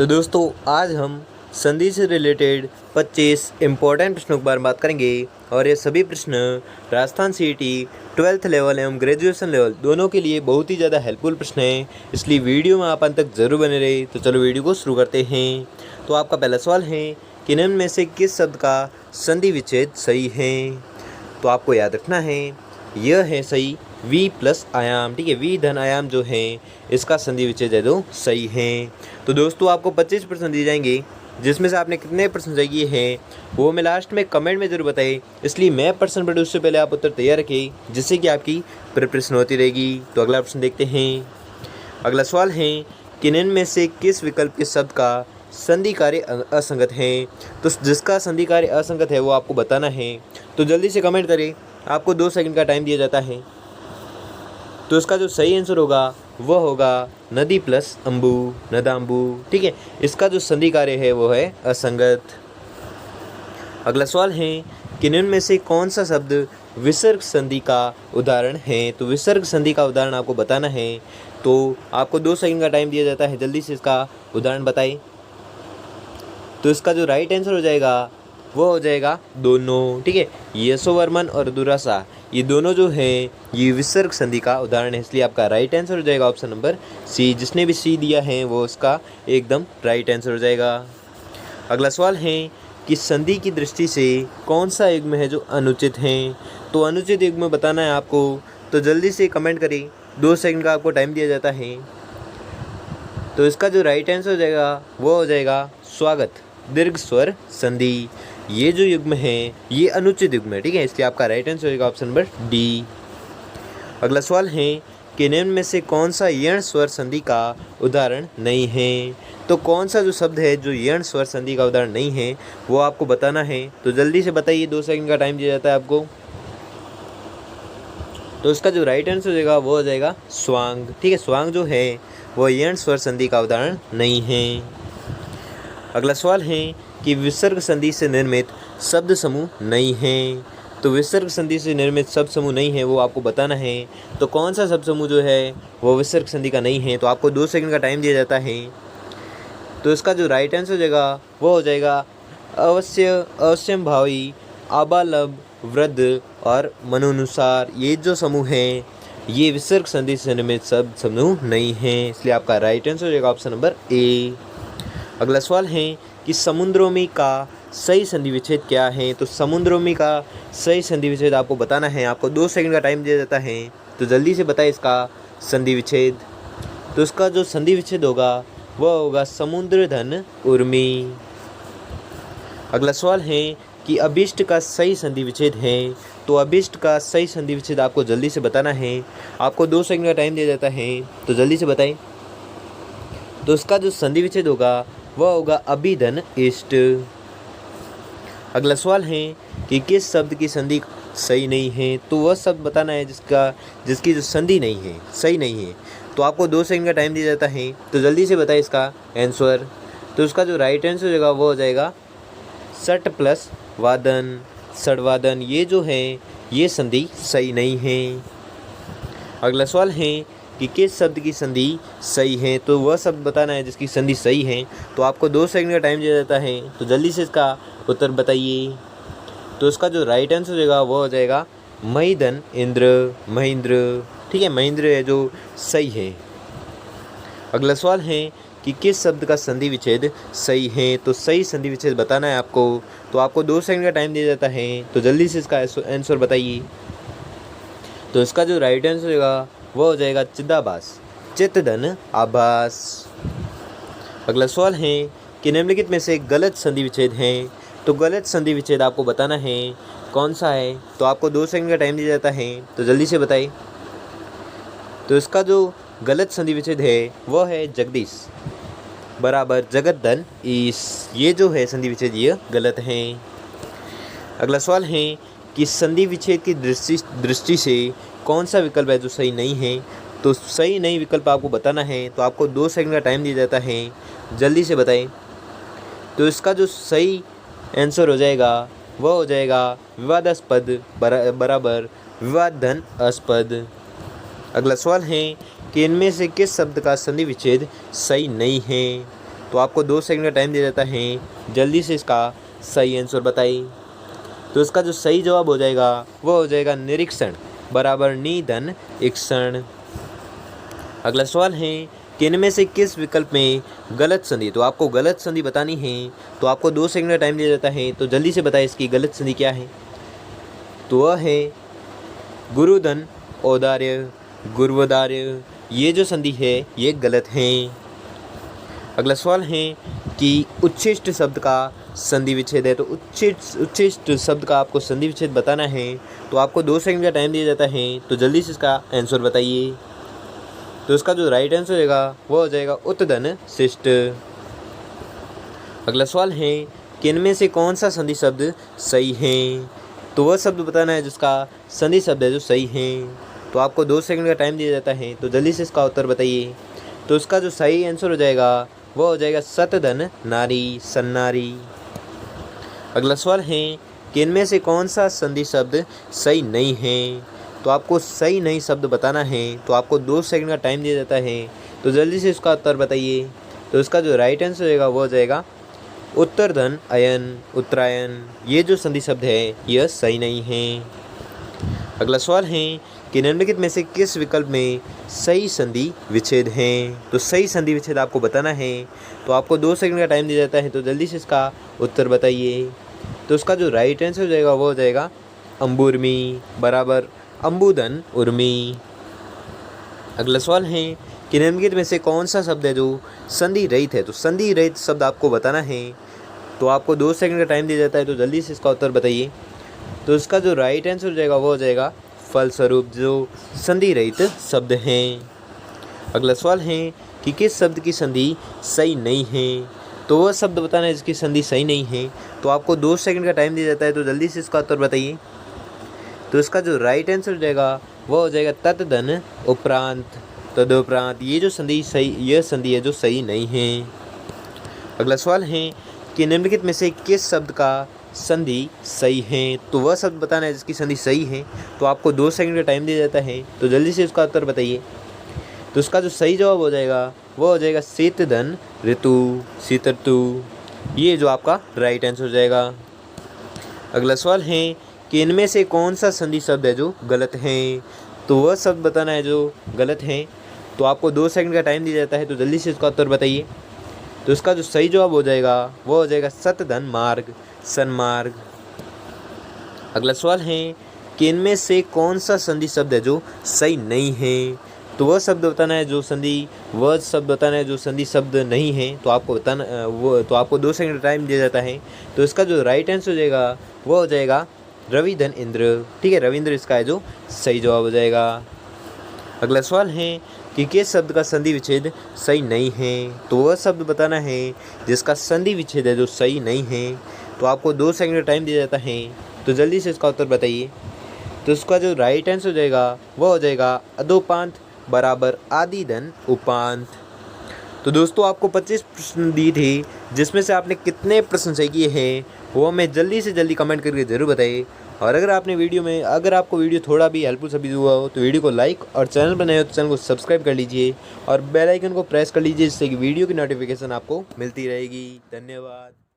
तो दोस्तों आज हम संधि से रिलेटेड 25 इम्पोर्टेंट प्रश्नों के बारे में बात करेंगे और ये सभी प्रश्न राजस्थान सीईटी 12th लेवल एवं ग्रेजुएशन लेवल दोनों के लिए बहुत ही ज़्यादा हेल्पफुल प्रश्न हैं, इसलिए वीडियो में आप अंत तक ज़रूर बने रहे। तो चलो वीडियो को शुरू करते हैं। तो आपका पहला सवाल है कि निम्न में से किस शब्द का संधि विच्छेद सही है। तो आपको याद रखना है यह है सही v प्लस आयाम, ठीक है। v धन आयाम जो है इसका संधि विच्छेद है तो सही है। तो दोस्तों आपको 25% दिए जाएंगे, जिसमें से आपने कितने प्रश्न चाहिए हैं वो मैं लास्ट में कमेंट में ज़रूर बताएं, इसलिए मैं प्रश्न पढ़ूँ उससे पहले आप उत्तर तैयार रखें जिससे कि आपकी प्रिपरेशन होती रहेगी। तो अगला प्रश्न देखते हैं। अगला सवाल है कि निम्न में से किस विकल्प के शब्द का संधि कार्य असंगत है। तो जिसका संधि कार्य असंगत है वो आपको बताना है। तो जल्दी से कमेंट करें, आपको 2 सेकंड का टाइम दिया जाता है। तो इसका जो सही आंसर होगा वह होगा नदी प्लस अम्बु, नदाम्बु, ठीक है। इसका जो संधि कार्य है वो है असंगत। अगला सवाल है कि निम्न में से कौन सा शब्द विसर्ग संधि का उदाहरण है। तो विसर्ग संधि का उदाहरण आपको बताना है। तो आपको 2 सेकंड का टाइम दिया जाता है, जल्दी से इसका उदाहरण बताइए। तो इसका जो राइट आंसर हो जाएगा वो हो जाएगा दोनों, ठीक है। यशोवर्मन और दुरासा ये दोनों जो हैं ये विसर्ग संधि का उदाहरण है, इसलिए आपका राइट आंसर हो जाएगा ऑप्शन नंबर सी। जिसने भी सी दिया है वो उसका एकदम राइट आंसर हो जाएगा। अगला सवाल है कि संधि की दृष्टि से कौन सा युग्म है जो अनुचित है। तो अनुचित युग्म बताना है आपको, तो जल्दी से कमेंट करें, 2 सेकंड का आपको टाइम दिया जाता है। तो इसका जो राइट आंसर हो जाएगा वो हो जाएगा स्वागत दीर्घ स्वर संधि। ये जो युग्म है ये अनुचित युग्म है, ठीक है, इसलिए आपका राइट आंसर होगा ऑप्शन नंबर डी। अगला सवाल है कि निम्न में से कौन सा यण स्वर संधि का उदाहरण नहीं है। तो कौन सा जो शब्द है जो यण स्वर संधि का उदाहरण नहीं है वो आपको बताना है। तो जल्दी से बताइए, 2 सेकंड का टाइम दिया जाता है आपको। तो इसका जो राइट आंसर हो जाएगा वो हो जाएगा स्वांग, ठीक है। स्वांग जो है वो यण स्वर संधि का उदाहरण नहीं है। अगला सवाल है कि विसर्ग संधि से निर्मित शब्द समूह नहीं है। तो विसर्ग संधि से निर्मित शब्द समूह नहीं है वो आपको बताना है। तो कौन सा शब्द समूह जो है वो विसर्ग संधि का नहीं है। तो आपको 2 सेकंड का टाइम दिया जाता है। तो इसका जो राइट आंसर हो जाएगा वो हो जाएगा अवश्य, अवश्यंभावी, आबालब, वृद्ध और मनुनुसार। ये जो समूह हैं ये विसर्ग संधि से निर्मित शब्द समूह नहीं है, इसलिए आपका राइट आंसर हो जाएगा ऑप्शन नंबर ए। अगला सवाल है कि समुद्रोमी का सही संधि विच्छेद क्या है। तो समुद्रोमी का सही संधि विच्छेद आपको बताना है। आपको 2 सेकंड का टाइम दिया जाता है, तो जल्दी से बताएं इसका संधि विच्छेद। तो इसका जो संधि विच्छेद होगा वह होगा समुद्र धन उर्मी। अगला सवाल है कि अभिष्ट का सही संधि विच्छेद है। तो अभिष्ट का सही संधि विच्छेद आपको जल्दी से बताना है। आपको 2 सेकंड का टाइम दिया जाता है, तो जल्दी से बताएं। तो इसका जो संधि विच्छेद होगा वह होगा अभिधन इष्ट। अगला सवाल है कि किस शब्द की संधि सही नहीं है। तो वह शब्द बताना है जिसकी जो संधि नहीं है, सही नहीं है। तो आपको 2 सेकंड का टाइम दिया जाता है, तो जल्दी से बताएं इसका आंसर। तो उसका जो राइट आंसर हो जाएगा वो हो जाएगा सट प्लस वादन, सड़वादन। ये जो है ये संधि सही नहीं है। अगला सवाल है कि किस शब्द की संधि सही है। तो वह शब्द बताना है जिसकी संधि सही है। तो आपको 2 सेकंड का टाइम दिया जाता है, तो जल्दी से इसका उत्तर बताइए। तो इसका जो राइट आंसर हो जाएगा वो हो जाएगा महिधन इंद्र, महेंद्र, ठीक है, महेंद्र है जो सही है। अगला सवाल है कि किस शब्द का संधि विच्छेद सही है। तो सही संधि विच्छेद बताना है आपको। तो आपको 2 सेकंड का टाइम दिया जाता है, तो जल्दी से इसका आंसर बताइए। तो इसका जो राइट आंसर होगा वो हो जाएगा चिदाभास, चित्तधन आभास। अगला सवाल है कि निम्नलिखित में से गलत संधि विच्छेद है। तो गलत संधि विच्छेद आपको बताना है कौन सा है। तो आपको 2 सेकंड का टाइम दिया जाता है, तो जल्दी से बताइए। तो इसका जो गलत संधि विच्छेद है वह है जगदीश बराबर जगत धन ईश। ये जो है संधि विच्छेद ये गलत है। अगला सवाल है कि संधि विच्छेद की दृष्टि से कौन सा विकल्प है जो सही नहीं है। तो सही नहीं विकल्प आपको बताना है। तो आपको 2 सेकंड का टाइम दिया जाता है, जल्दी से बताएं। तो इसका जो सही आंसर हो जाएगा वह हो जाएगा विवादास्पद बराबर विवाद धन अस्पद। अगला सवाल है कि इनमें से किस शब्द का संधि विच्छेद सही नहीं है। तो आपको 2 सेकंड का टाइम दिया जाता है, जल्दी से इसका सही आंसर बताइए। तो इसका जो सही जवाब हो जाएगा वो हो जाएगा निरीक्षण बराबर निधन इक्षण। अगला सवाल है कि इनमें से किस विकल्प में गलत संधि, तो आपको गलत संधि बतानी है, तो आपको 2 सेकंड का टाइम दिया जाता है, तो जल्दी से बताएं इसकी गलत संधि क्या है। तो वह है गुरुधन औदार्य गुरुवदार्य, ये जो संधि है ये गलत है। अगला सवाल है कि उच्छिष्ट शब्द का संधि विच्छेद है, तो उच्छिष्ट शब्द का आपको संधि विच्छेद बताना है, तो आपको 2 सेकंड का टाइम दिया जाता है, तो जल्दी से इसका आंसर बताइए। तो इसका जो राइट आंसर होगा वो हो जाएगा उत्तधन शिष्ट। अगला सवाल है कि इनमें से कौन सा संधि शब्द सही है, तो वह शब्द बताना है जिसका संधि शब्द है जो सही है, तो आपको 2 सेकंड का टाइम दिया जाता है, तो जल्दी से इसका उत्तर बताइए। तो इसका जो सही आंसर हो जाएगा वो हो जाएगा सतधन नारी सन्नारी। अगला सवाल है कि इनमें से कौन सा संधि शब्द सही नहीं है, तो आपको सही नहीं शब्द बताना है, तो आपको 2 सेकंड का टाइम दिया जाता है, तो जल्दी से इसका उत्तर बताइए। तो इसका जो राइट आंसर होगा वो हो जाएगा उत्तरधन अयन उत्तरायण, ये जो संधि शब्द है यह सही नहीं है। अगला सवाल है कि निम्नलिखित में से किस विकल्प में सही संधि विच्छेद है, तो सही संधि विच्छेद आपको बताना है, तो आपको 2 सेकंड का टाइम दिया जाता है, तो जल्दी से इसका उत्तर बताइए। तो उसका जो राइट आंसर हो जाएगा वो हो जाएगा अंबुर्मी बराबर अंबुधन उर्मी। अगला सवाल है कि निम्नलिखित में से कौन सा शब्द है जो संधि रहित है, तो संधि रहित शब्द आपको बताना है, तो आपको 2 सेकंड का टाइम दिया जाता है, तो जल्दी से इसका उत्तर बताइए। तो इसका जो राइट आंसर हो जाएगा वो हो जाएगा फलस्वरूप जो संधि रहित शब्द हैं। अगला सवाल है कि किस शब्द की संधि सही नहीं है, तो वह शब्द बताना है जिसकी संधि सही नहीं है, तो आपको 2 सेकंड का टाइम दिया जाता है, तो जल्दी से इसका उत्तर बताइए। तो इसका जो राइट आंसर हो जाएगा वो हो जाएगा तत्धन उपरांत तदुपरांत, ये जो संधि सही यह संधि है जो सही नहीं है। अगला सवाल है कि निम्नलिखित में से किस शब्द का संधि सही है, तो वह शब्द बताना है जिसकी संधि सही है, तो आपको 2 सेकंड का टाइम दिया जाता है, तो जल्दी से उसका उत्तर बताइए। तो उसका जो सही जवाब हो जाएगा वो हो जाएगा शीतधन ऋतु शीत ऋतु, ये जो आपका राइट आंसर हो जाएगा। अगला सवाल है कि इनमें से कौन सा संधि शब्द है जो गलत है, तो वह शब्द बताना है जो गलत है, तो आपको 2 सेकंड का टाइम दिया जाता है, तो जल्दी से इसका उत्तर बताइए। तो इसका जो सही जवाब हो जाएगा वो हो जाएगा सतधन मार्ग सन्मार्ग। अगला सवाल है कि इनमें से कौन सा संधि शब्द है जो सही नहीं है, तो वह शब्द बताना है जो संधि वह शब्द बताना है जो संधि शब्द नहीं है, तो आपको बताना तो आपको 2 सेकंड टाइम दिया जाता है, तो इसका जो राइट आंसर हो जाएगा वो हो जाएगा रविधन इंद्र। ठीक है, रविंद्र इसका है जो सही जवाब हो जाएगा। अगला सवाल है कि किस शब्द का संधि विच्छेद सही नहीं है, तो वह शब्द बताना है जिसका संधि विच्छेद है जो सही नहीं है, तो आपको 2 सेकंड का टाइम दिया जाता है, तो जल्दी से इसका उत्तर बताइए। तो इसका जो राइट आंसर हो जाएगा वह हो जाएगा अधोपांत बराबर आदिधन उपांत। तो दोस्तों आपको 25 प्रश्न दिए थे, जिसमें से आपने कितने प्रश्न सही किए हैं वो हमें जल्दी से जल्दी कमेंट करके ज़रूर बताइए। और अगर आपको वीडियो थोड़ा भी हेल्पफुल साबित हुआ हो तो वीडियो को लाइक और चैनल पर नए हो तो चैनल को सब्सक्राइब कर लीजिए और बेल आइकन को प्रेस कर लीजिए, जिससे कि वीडियो की नोटिफिकेशन आपको मिलती रहेगी। धन्यवाद।